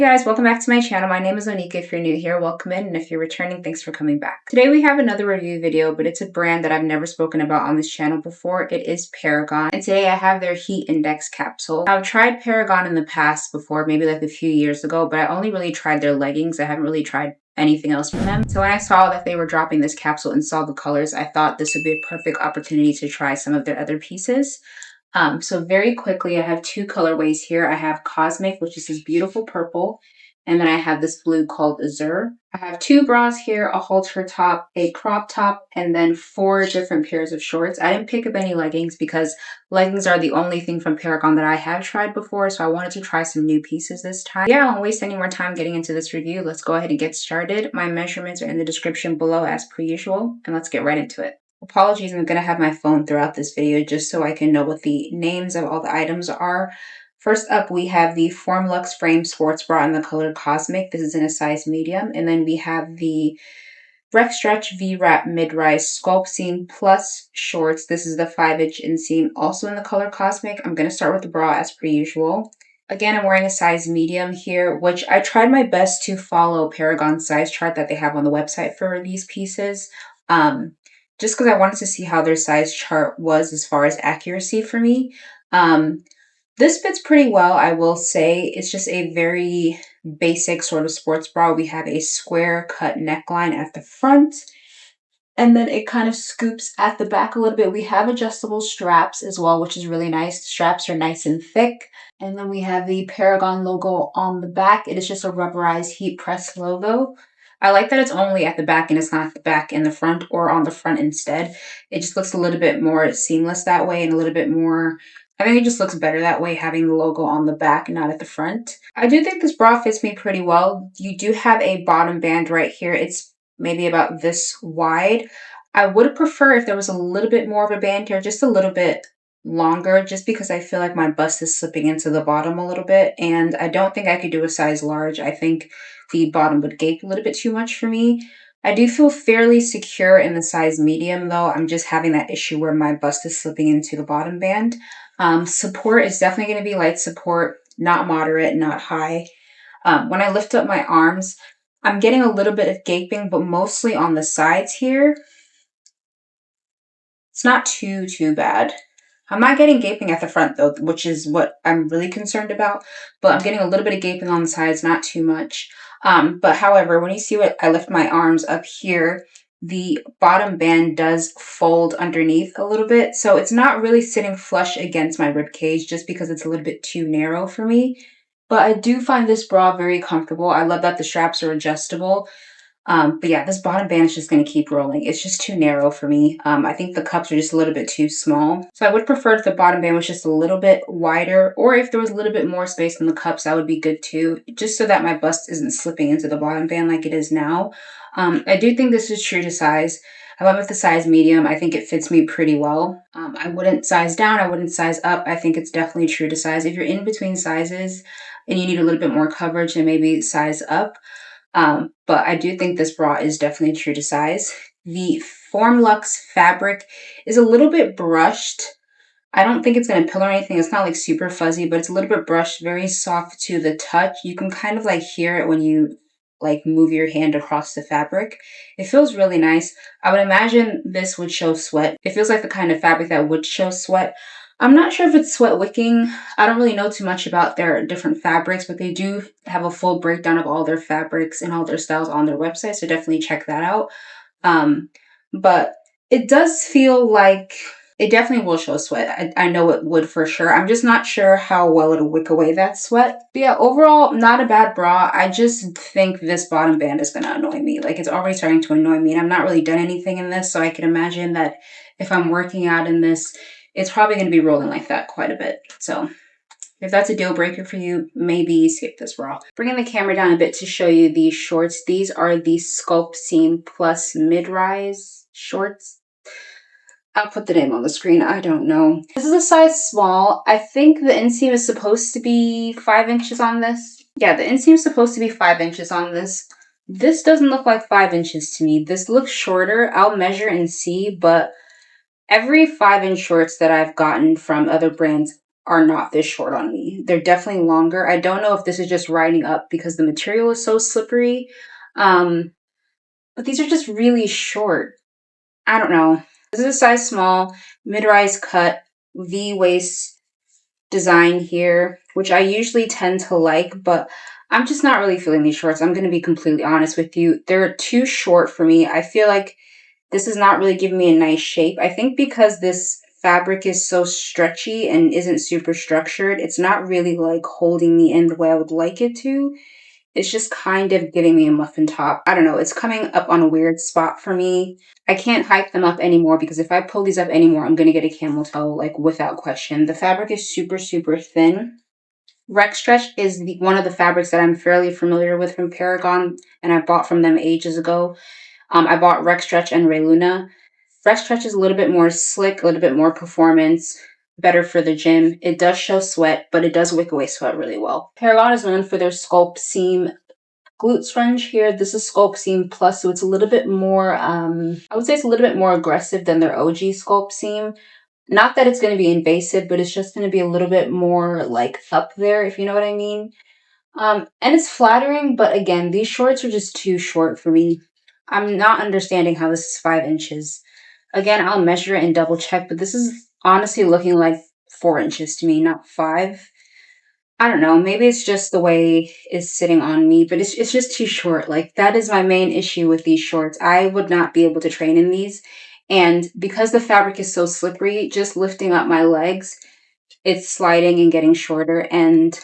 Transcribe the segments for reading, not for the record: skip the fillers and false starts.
Hey guys, welcome back to my channel. My name is Onika. If you're new here, welcome in, and if you're returning, thanks for coming back. Today we have another review video, but it's a brand that I've never spoken about on this channel before. It is Paragon, and today I have their Heat Index capsule. I've tried Paragon in the past before, maybe like a few years ago, but I only really tried their leggings. I haven't really tried anything else from them. So when I saw that they were dropping this capsule and saw the colors, I thought this would be a perfect opportunity to try some of their other pieces. So very quickly, I have two colorways here. I have Cosmic, which is this beautiful purple, and then I have this blue called Azure. I have two bras here, a halter top, a crop top, and then 4 different pairs of shorts. I didn't pick up any leggings because leggings are the only thing from Paragon that I have tried before, so I wanted to try some new pieces this time. Yeah, I won't waste any more time getting into this review. Let's go ahead and get started. My measurements are in the description below as per usual, and let's get right into it. Apologies, I'm going to have my phone throughout this video just so I can know what the names of all the items are. First up, we have the FormLux Frame Sports Bra in the color Cosmic. This is in a size medium. And then we have the RecStretch V-Wrap Mid-Rise Sculptseam Plus Shorts. This is the 5-inch inseam, also in the color Cosmic. I'm going to start with the bra as per usual. Again, I'm wearing a size medium here, which I tried my best to follow Paragon's size chart that they have on the website for these pieces. Just because I wanted to see how their size chart was as far as accuracy for me. This fits pretty well, I will say. It's just a very basic sort of sports bra. We have a square cut neckline at the front, and then it kind of scoops at the back a little bit. We have adjustable straps as well, which is really nice. The straps are nice and thick. And then we have the Paragon logo on the back. It is just a rubberized heat press logo. I like that it's only at the back and it's not at the back and the front or on the front instead. It just looks a little bit more seamless that way and a little bit more, I think it just looks better that way, having the logo on the back and not at the front. I do think this bra fits me pretty well. You do have a bottom band right here. It's maybe about this wide. I would prefer if there was a little bit more of a band here, just a little bit longer, just because I feel like my bust is slipping into the bottom a little bit, and I don't think I could do a size large. I think the bottom would gape a little bit too much for me. I do feel fairly secure in the size medium though. I'm just having that issue where my bust is slipping into the bottom band. Support is definitely going to be light support, not moderate, not high. When I lift up my arms, I'm getting a little bit of gaping, but mostly on the sides here. It's not too bad. I'm not getting gaping at the front though, which is what I'm really concerned about, but I'm getting a little bit of gaping on the sides, not too much. But however, when you see what I lift my arms up here, the bottom band does fold underneath a little bit. So it's not really sitting flush against my rib cage just because it's a little bit too narrow for me. But I do find this bra very comfortable. I love that the straps are adjustable. But yeah, this bottom band is just going to keep rolling. It's just too narrow for me. I think the cups are just a little bit too small. So I would prefer if the bottom band was just a little bit wider, or if there was a little bit more space in the cups, that would be good too, just so that my bust isn't slipping into the bottom band like it is now. I do think this is true to size. I went with the size medium. I think it fits me pretty well. I wouldn't size down. I wouldn't size up. I think it's definitely true to size. If you're in between sizes and you need a little bit more coverage, then maybe size up. But I do think this bra is definitely true to size. The FormLux fabric is a little bit brushed. I don't think it's going to pill or anything. It's not like super fuzzy, but it's a little bit brushed, very soft to the touch. You can kind of like hear it when you like move your hand across the fabric. It feels really nice. I would imagine this would show sweat. It feels like the kind of fabric that would show sweat. I'm not sure if it's sweat wicking. I don't really know too much about their different fabrics, but they do have a full breakdown of all their fabrics and all their styles on their website, so definitely check that out. But it does feel like it definitely will show sweat. I know it would for sure. I'm just not sure how well it'll wick away that sweat. But yeah, overall, not a bad bra. I just think this bottom band is going to annoy me. Like, it's already starting to annoy me, and I'm not really done anything in this, so I can imagine that if I'm working out in this, it's probably going to be rolling like that quite a bit. So if that's a deal breaker for you, maybe skip this bra. Bringing the camera down a bit to show you these shorts. These are the Sculptseam Plus Mid-Rise shorts. I'll put the name on the screen. I don't know. This is a size small. I think the inseam is supposed to be 5 inches on this. Yeah, the inseam is supposed to be 5 inches on this. This doesn't look like 5 inches to me. This looks shorter. I'll measure and see, but every 5-inch shorts that I've gotten from other brands are not this short on me. They're definitely longer. I don't know if this is just riding up because the material is so slippery. But these are just really short. I don't know. This is a size small, mid-rise cut, V-waist design here, which I usually tend to like, but I'm just not really feeling these shorts. I'm going to be completely honest with you. They're too short for me. I feel like this is not really giving me a nice shape. I think because this fabric is so stretchy and isn't super structured, it's not really like holding me in the way I would like it to. It's just kind of giving me a muffin top. I don't know. It's coming up on a weird spot for me. I can't hype them up anymore because if I pull these up anymore, I'm going to get a camel toe, like without question. The fabric is super, super thin. RecStretch is one of the fabrics that I'm fairly familiar with from Paragon, and I bought from them ages ago. I bought RecStretch and Rayluna. RecStretch is a little bit more slick, a little bit more performance, better for the gym. It does show sweat, but it does wick away sweat really well. Paragon is known for their Sculptseam glute sponge here. This is Sculptseam Plus, so it's a little bit more, I would say it's a little bit more aggressive than their OG Sculptseam. Not that it's going to be invasive, but it's just going to be a little bit more like up there, if you know what I mean. And it's flattering, but again, these shorts are just too short for me. I'm not understanding how this is 5 inches. Again, I'll measure it and double check, but this is honestly looking like 4 inches to me, not 5. I don't know, maybe it's just the way it's sitting on me, but it's just too short. Like, that is my main issue with these shorts. I would not be able to train in these. And because the fabric is so slippery, just lifting up my legs, it's sliding and getting shorter. And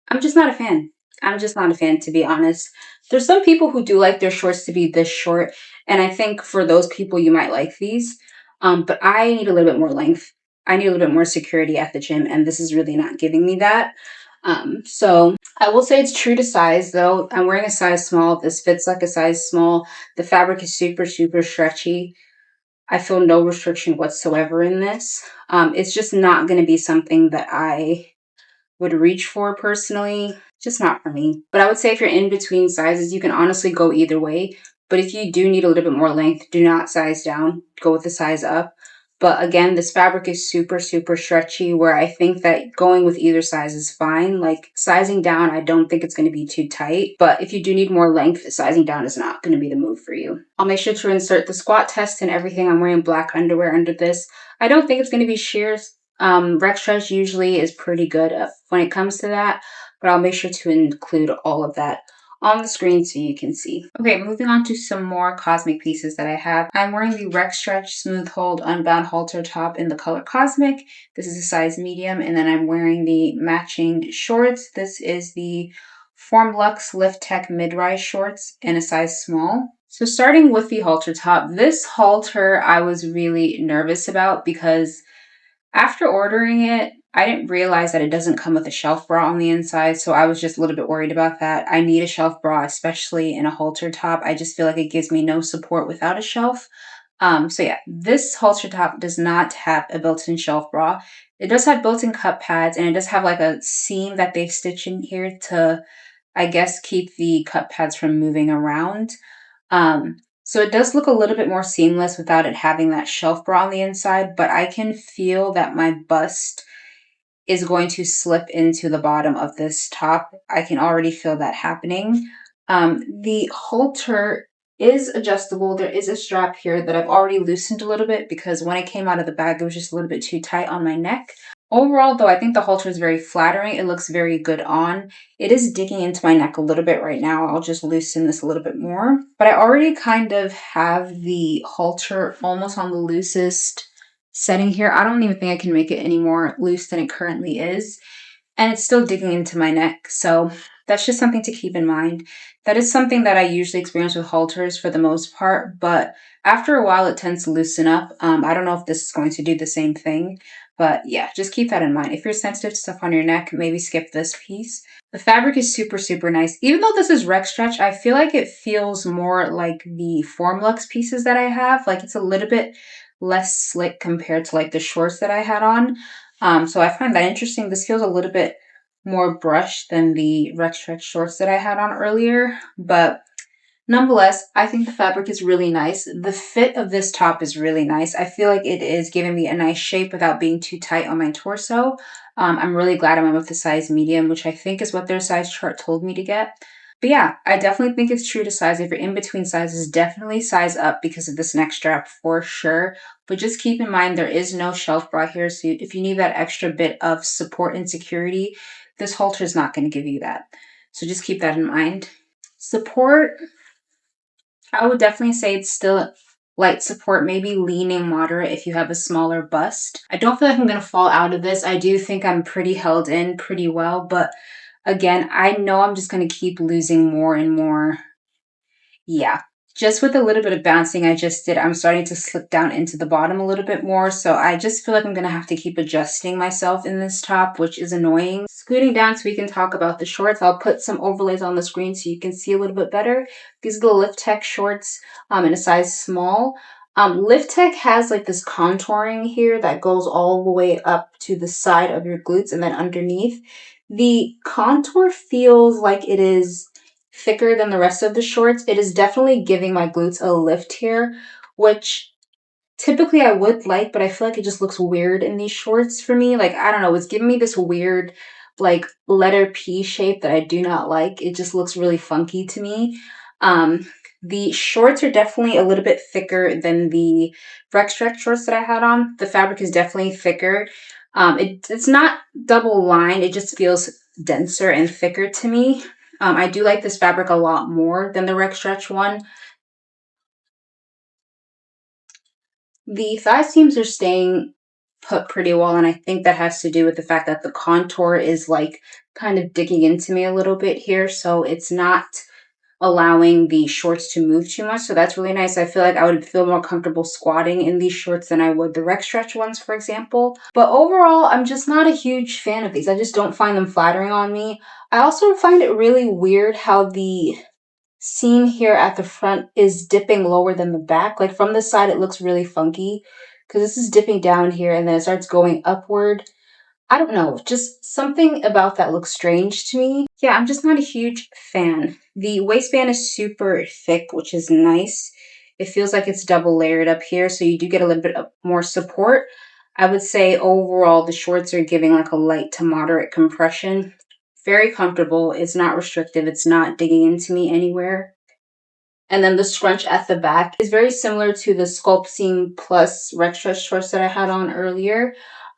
I'm just not a fan. I'm just not a fan, to be honest. There's some people who do like their shorts to be this short, and I think for those people, you might like these. But I need a little bit more length. I need a little bit more security at the gym, and this is really not giving me that. So I will say it's true to size, though. I'm wearing a size small. This fits like a size small. The fabric is super, super stretchy. I feel no restriction whatsoever in this. It's just not going to be something that I would reach for personally. Just not for me. But I would say if you're in between sizes, you can honestly go either way. But if you do need a little bit more length, do not size down. Go with the size up. But again, this fabric is super, super stretchy where I think that going with either size is fine. Like sizing down, I don't think it's going to be too tight. But if you do need more length, sizing down is not going to be the move for you. I'll make sure to insert the squat test and everything. I'm wearing black underwear under this. I don't think it's going to be sheer. RecStretch usually is pretty good when it comes to that, but I'll make sure to include all of that on the screen so you can see. Okay, moving on to some more cosmic pieces that I have. I'm wearing the RecStretch SmoothHold Unbound Halter top in the color Cosmic. This is a size medium, and then I'm wearing the matching shorts. This is the FormLux LifTech mid-rise shorts in a size small. So starting with the halter top, this halter I was really nervous about because after ordering it, I didn't realize that it doesn't come with a shelf bra on the inside, so I was just a little bit worried about that. I need a shelf bra, especially in a halter top. I just feel like it gives me no support without a shelf. So yeah, this halter top does not have a built-in shelf bra. It does have built-in cup pads, and it does have like a seam that they've stitched in here to, I guess, keep the cup pads from moving around. So it does look a little bit more seamless without it having that shelf bra on the inside, but I can feel that my bust is going to slip into the bottom of this top. I can already feel that happening. The halter is adjustable. There is a strap here that I've already loosened a little bit because when it came out of the bag, it was just a little bit too tight on my neck. Overall, though, I think the halter is very flattering. It looks very good on. It is digging into my neck a little bit right now. I'll just loosen this a little bit more. But I already kind of have the halter almost on the loosest setting here. I don't even think I can make it any more loose than it currently is. And it's still digging into my neck. So that's just something to keep in mind. That is something that I usually experience with halters for the most part. But after a while, it tends to loosen up. I don't know if this is going to do the same thing. But yeah, just keep that in mind. If you're sensitive to stuff on your neck, maybe skip this piece. The fabric is super, super nice. Even though this is RecStretch, I feel like it feels more like the FormLux pieces that I have. Like it's a little bit less slick compared to like the shorts that I had on. So I find that interesting. This feels a little bit more brushed than the RecStretch shorts that I had on earlier. But Nonetheless, I think the fabric is really nice. The fit of this top is really nice. I feel like it is giving me a nice shape without being too tight on my torso. I'm really glad I went with the size medium, which I think is what their size chart told me to get. But yeah, I definitely think it's true to size. If you're in between sizes, definitely size up because of this neck strap for sure. But just keep in mind there is no shelf bra here. So if you need that extra bit of support and security, this halter is not going to give you that. So just keep that in mind. Support, I would definitely say it's still light support, maybe leaning moderate if you have a smaller bust. I don't feel like I'm going to fall out of this. I do think I'm pretty held in pretty well, but again, I know I'm just going to keep losing more and more. Yeah, just with a little bit of bouncing I just did, I'm starting to slip down into the bottom a little bit more. So I just feel like I'm going to have to keep adjusting myself in this top, which is annoying. Scooting down so we can talk about the shorts. I'll put some overlays on the screen so you can see a little bit better. These are the LifTech shorts in a size small. LifTech has like this contouring here that goes all the way up to the side of your glutes and then underneath. The contour feels like it is thicker than the rest of the shorts. It is definitely giving my glutes a lift here, which typically I would like, but I feel like it just looks weird in these shorts for me. Like, I don't know, it's giving me this weird, like, letter P shape that I do not like. It just looks really funky to me. The shorts are definitely a little bit thicker than the RecStretch shorts that I had on. The fabric is definitely thicker. It's not double lined, it just feels denser and thicker to me. I do like this fabric a lot more than the RecStretch one. The thigh seams are staying put pretty well, and I think that has to do with the fact that the contour is like kind of digging into me a little bit here, so it's not allowing the shorts to move too much. So that's really nice. I feel like I would feel more comfortable squatting in these shorts than I would the RecStretch ones, for example. But overall, I'm just not a huge fan of these. I just don't find them flattering on me. I also find it really weird how the seam here at the front is dipping lower than the back. Like from the side, it looks really funky because this is dipping down here and then it starts going upward. I don't know, just something about that looks strange to me. Yeah, I'm just not a huge fan. The waistband is super thick, which is nice. It feels like it's double layered up here, so you do get a little bit of more support. I would say overall, the shorts are giving like a light to moderate compression. Very comfortable. It's not restrictive. It's not digging into me anywhere. And then the scrunch at the back is very similar to the Sculptseam plus RecStretch shorts that I had on earlier.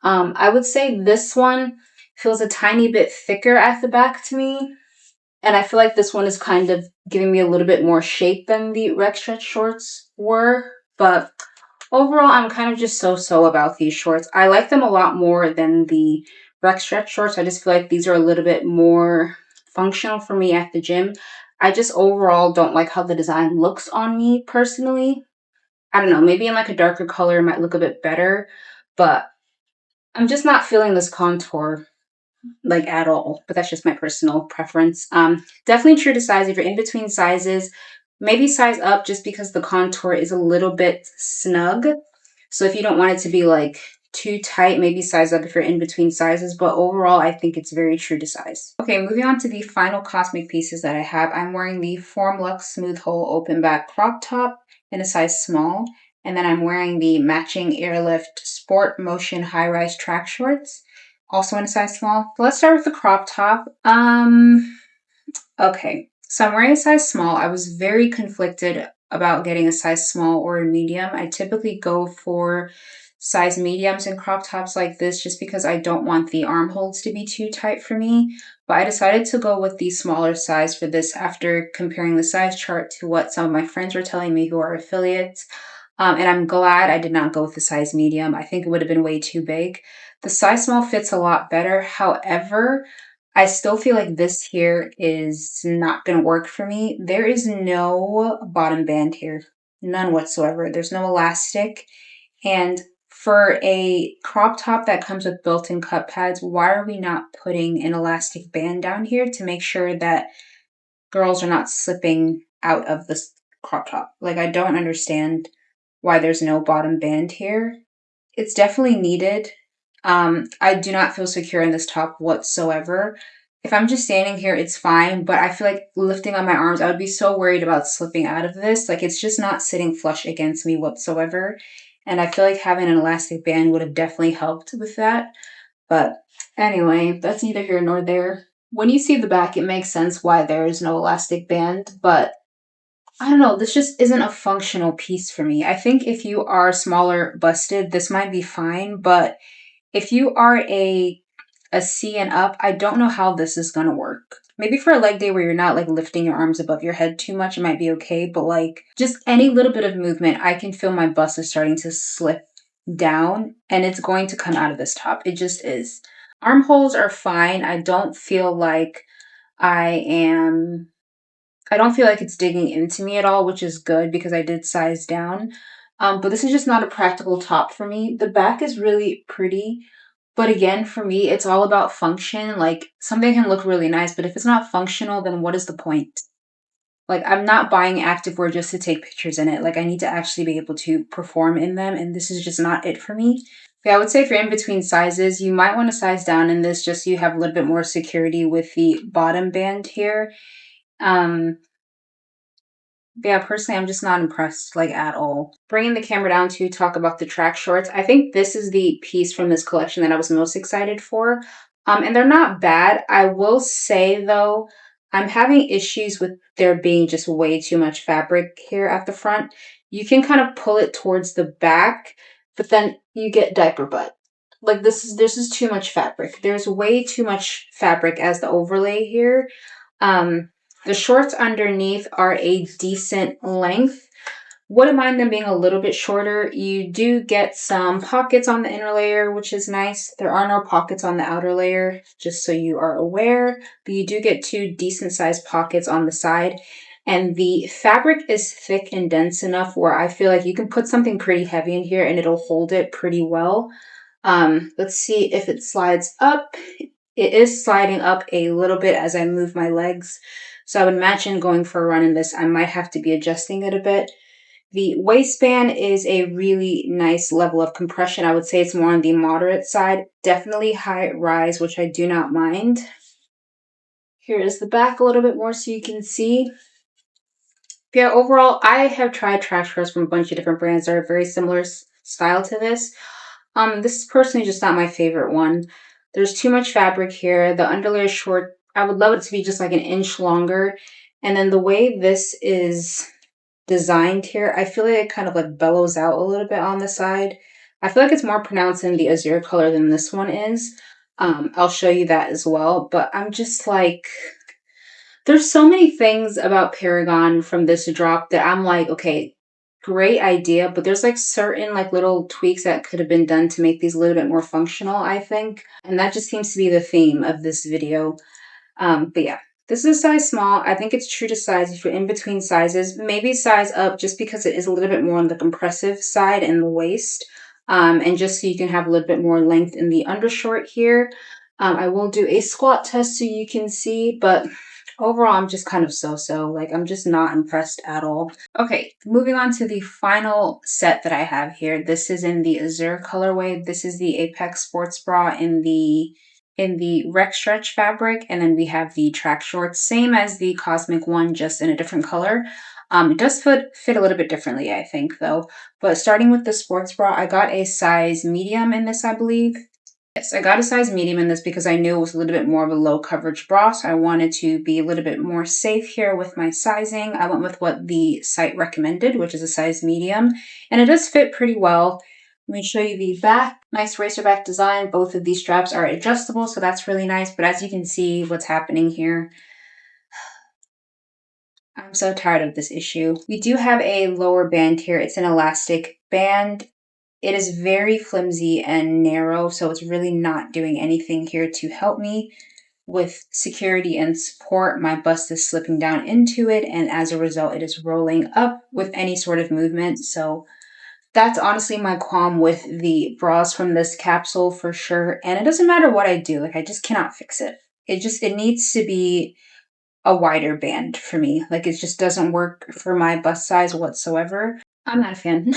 I would say this one feels a tiny bit thicker at the back to me. And I feel like this one is kind of giving me a little bit more shape than the RecStretch shorts were. But overall, I'm kind of just so-so about these shorts. I like them a lot more than the RecStretch shorts. I just feel like these are a little bit more functional for me at the gym. I just overall don't like how the design looks on me personally. I don't know, maybe in like a darker color it might look a bit better, but I'm just not feeling this contour like at all, but that's just my personal preference. Definitely true to size. If you're in between sizes, maybe size up just because the contour is a little bit snug. So if you don't want it to be like too tight, maybe size up if you're in between sizes, but overall I think it's very true to size. Okay, moving on to the final cosmic pieces that I have. I'm wearing the FormLux SmoothHold open back crop top in a size small, and then I'm wearing the matching AirLift Sport Motion high-rise track shorts, also in a size small. So let's start with the crop top. Okay, so I'm wearing a size small. I was very conflicted about getting a size small or a medium. I typically go for size mediums in crop tops like this just because I don't want the armholes to be too tight for me. But I decided to go with the smaller size for this after comparing the size chart to what some of my friends were telling me who are affiliates. And I'm glad I did not go with the size medium. I think it would have been way too big. The size small fits a lot better. However, I still feel like this here is not going to work for me. There is no bottom band here, none whatsoever. There's no elastic. And for a crop top that comes with built-in cup pads, why are we not putting an elastic band down here to make sure that girls are not slipping out of this crop top? Like, I don't understand why there's no bottom band here. It's definitely needed. I do not feel secure in this top whatsoever. If I'm just standing here, it's fine, but I feel like lifting on my arms, I would be so worried about slipping out of this. Like, it's just not sitting flush against me whatsoever. And I feel like having an elastic band would have definitely helped with that. But anyway, that's neither here nor there. When you see the back, it makes sense why there is no elastic band, but I don't know, this just isn't a functional piece for me. I think if you are smaller busted, this might be fine, but if you are a C and up, I don't know how this is gonna work. Maybe for a leg day where you're not like lifting your arms above your head too much, it might be okay, but like just any little bit of movement, I can feel my bust is starting to slip down and it's going to come out of this top. It just is. Armholes are fine. I am I don't feel like it's digging into me at all, which is good because I did size down. But this is just not a practical top for me. The back is really pretty, but again, for me, it's all about function. Like something can look really nice, but if it's not functional, then what is the point? Like I'm not buying activewear just to take pictures in it. Like I need to actually be able to perform in them, and this is just not it for me. Yeah, I would say if you're in between sizes, you might want to size down in this just so you have a little bit more security with the bottom band here. Um, but yeah, personally, I'm just not impressed, like, at all. Bringing the camera down to talk about the track shorts, I think this is the piece from this collection that I was most excited for. And they're not bad. I will say, though, I'm having issues with there being just way too much fabric here at the front. You can kind of pull it towards the back, but then you get diaper butt. Like, this is too much fabric. There's way too much fabric as the overlay here. Um, the shorts underneath are a decent length. Wouldn't mind them being a little bit shorter. You do get some pockets on the inner layer, which is nice. There are no pockets on the outer layer, just so you are aware. But you do get two decent sized pockets on the side. And the fabric is thick and dense enough where I feel like you can put something pretty heavy in here and it'll hold it pretty well. Let's see if it slides up. It is sliding up a little bit as I move my legs. So I would imagine going for a run in this, I might have to be adjusting it a bit. The waistband is a really nice level of compression. I would say it's more on the moderate side. Definitely high rise, which I do not mind. Here is the back a little bit more so you can see. Yeah, overall, I have tried track shorts from a bunch of different brands that are very similar style to this. This is personally just not my favorite one. There's too much fabric here. The underlayer is short. I would love it to be just like an inch longer. And then the way this is designed here, I feel like it kind of like bellows out a little bit on the side. I feel like it's more pronounced in the Azure color than this one is. I'll show you that as well. But I'm just like, there's so many things about Paragon from this drop that I'm like, okay, great idea, but there's like certain like little tweaks that could have been done to make these a little bit more functional, I think. And that just seems to be the theme of this video. But yeah, this is a size small. I think it's true to size if you're in between sizes. Maybe size up just because it is a little bit more on the compressive side in the waist. And just so you can have a little bit more length in the undershort here. I will do a squat test so you can see, but overall, I'm just kind of so-so. Like, I'm just not impressed at all. Okay, moving on to the final set that I have here. This is in the Azure colorway. This is the Apex sports bra in the RecStretch fabric, and then we have the track shorts, same as the Cosmic one, just in a different color. It does fit a little bit differently, I think, though. But starting with the sports bra, I got a size medium in this, I believe. Yes, I got a size medium in this because I knew it was a little bit more of a low coverage bra, so I wanted to be a little bit more safe here with my sizing. I went with what the site recommended, which is a size medium, and it does fit pretty well. Let me show you the back. Nice racer back design. Both of these straps are adjustable, so that's really nice, but as you can see what's happening here, I'm so tired of this issue. We do have a lower band here. It's an elastic band. It is very flimsy and narrow, so it's really not doing anything here to help me with security and support. My bust is slipping down into it, and as a result, it is rolling up with any sort of movement. So that's honestly my qualm with the bras from this capsule for sure. And it doesn't matter what I do, like I just cannot fix it. It needs to be a wider band for me. Like it just doesn't work for my bust size whatsoever. I'm not a fan.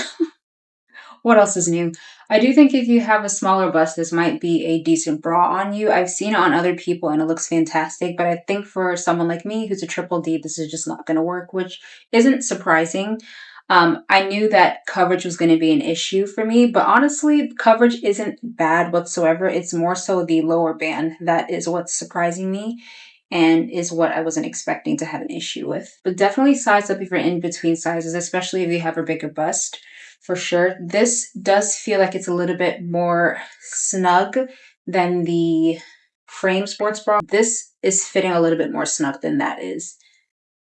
What else is new? I do think if you have a smaller bust, this might be a decent bra on you. I've seen it on other people and it looks fantastic, but I think for someone like me who's a triple D, this is just not going to work, which isn't surprising. I knew that coverage was going to be an issue for me, but honestly, coverage isn't bad whatsoever. It's more so the lower band that is what's surprising me and is what I wasn't expecting to have an issue with. But definitely size up if you're in between sizes, especially if you have a bigger bust. For sure. This does feel like it's a little bit more snug than the frame sports bra. This is fitting a little bit more snug than that is.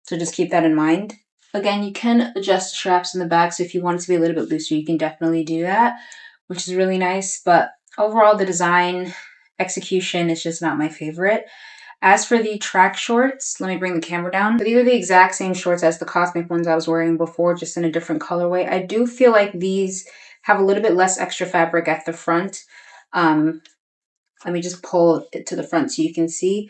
So just keep that in mind. Again, you can adjust the straps in the back, so if you want it to be a little bit looser, you can definitely do that, which is really nice. But overall, the design execution is just not my favorite. As for the track shorts, let me bring the camera down. So these are the exact same shorts as the Cosmic ones I was wearing before, just in a different colorway. I do feel like these have a little bit less extra fabric at the front. Let me just pull it to the front so you can see.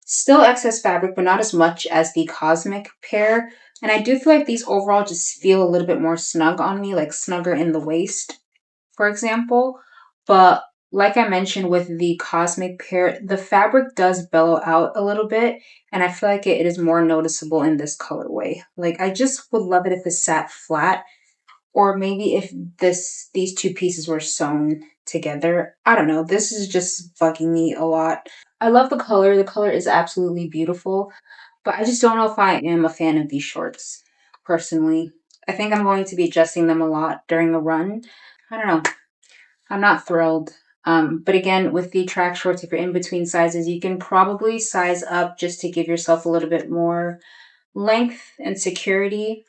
Still excess fabric, but not as much as the Cosmic pair. And I do feel like these overall just feel a little bit more snug on me, like snugger in the waist, for example. But like I mentioned with the Cosmic pair, the fabric does bellow out a little bit, and I feel like it is more noticeable in this colorway. Like, I just would love it if it sat flat, or maybe if these two pieces were sewn together. I don't know. This is just bugging me a lot. I love the color. The color is absolutely beautiful, but I just don't know if I am a fan of these shorts, personally. I think I'm going to be adjusting them a lot during the run. I don't know. I'm not thrilled. But again, with the track shorts, if you're in between sizes, you can probably size up just to give yourself a little bit more length and security.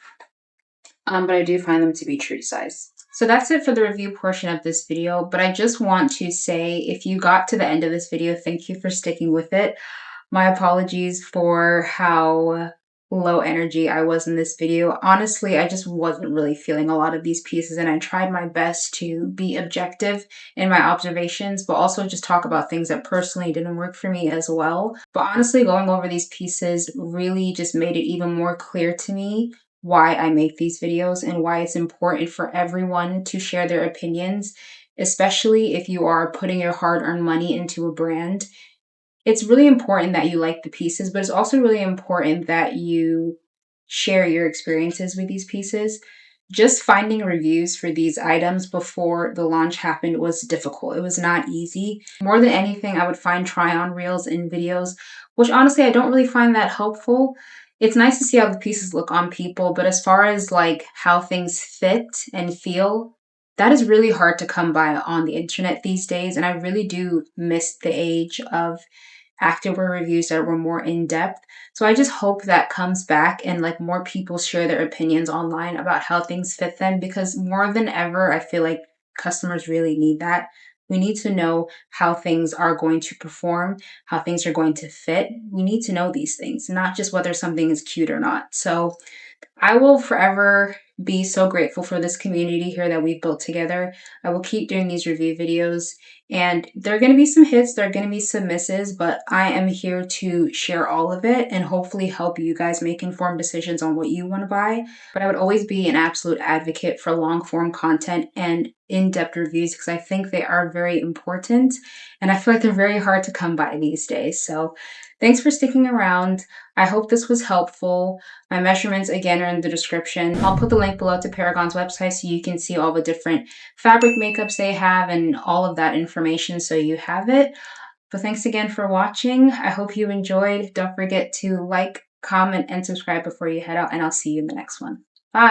But I do find them to be true to size. So that's it for the review portion of this video. But I just want to say, if you got to the end of this video, thank you for sticking with it. My apologies for how low energy I was in this video. Honestly, I just wasn't really feeling a lot of these pieces, and I tried my best to be objective in my observations, but also just talk about things that personally didn't work for me as well. But honestly, going over these pieces really just made it even more clear to me why I make these videos and why it's important for everyone to share their opinions, especially if you are putting your hard-earned money into a brand. It's really important that you like the pieces, but it's also really important that you share your experiences with these pieces. Just finding reviews for these items before the launch happened was difficult. It was not easy. More than anything, I would find try-on reels in videos, which honestly, I don't really find that helpful. It's nice to see how the pieces look on people, but as far as like how things fit and feel, that is really hard to come by on the internet these days. And I really do miss the age of activewear reviews that were more in-depth. So I just hope that comes back and like more people share their opinions online about how things fit them, because more than ever, I feel like customers really need that. We need to know how things are going to perform, how things are going to fit. We need to know these things, not just whether something is cute or not. So I will forever be so grateful for this community here that we've built together. I will keep doing these review videos, and there are going to be some hits, there are going to be some misses, but I am here to share all of it and hopefully help you guys make informed decisions on what you want to buy. But I would always be an absolute advocate for long form content and in-depth reviews, because I think they are very important, and I feel like they're very hard to come by these days. So thanks for sticking around. I hope this was helpful. My measurements, again, are in the description. I'll put the link below to Paragon's website so you can see all the different fabric makeups they have and all of that information so you have it. But thanks again for watching. I hope you enjoyed. Don't forget to like, comment, and subscribe before you head out, and I'll see you in the next one. Bye!